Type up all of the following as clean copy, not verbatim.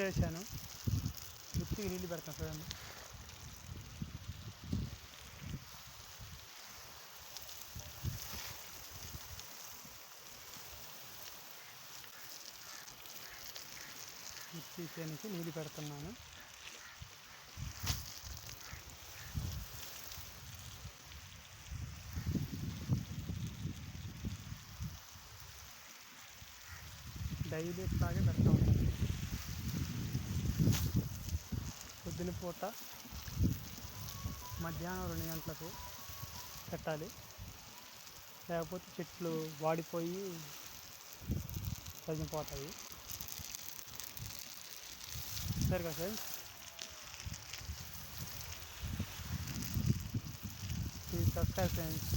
వేసాను, మిర్చికి నీళ్ళు పెడతాను చూడండి. మిర్చి చేనికి నీళ్ళు పెడుతున్నాను. డైలీ ఇట్లాగే పెడతా ఉంటాను. పొద్దున పూట మధ్యాహ్నం 2 గంటలకు పెట్టాలి, లేకపోతే చెట్లు వాడిపోయి తగ్గిపోతాయి. సరే కదా ఫ్రెండ్స్, ఇది సబ్స్క్రైబ్ ఫ్రెండ్స్.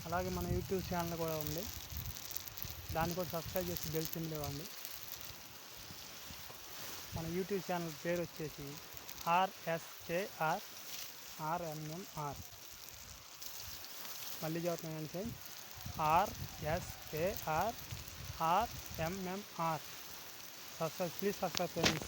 అలాగే మన యూట్యూబ్ ఛానల్ కూడా ఉంది, దాన్ని కూడా సబ్స్క్రైబ్ చేసి బెల్ సింబల్ ఇవ్వండి. మన యూట్యూబ్ ఛానల్ పేరు వచ్చేసి RSARRMMR. మళ్ళీ చదువుతున్నాను friends, RSARRMMR. Subscribe, please subscribe friends.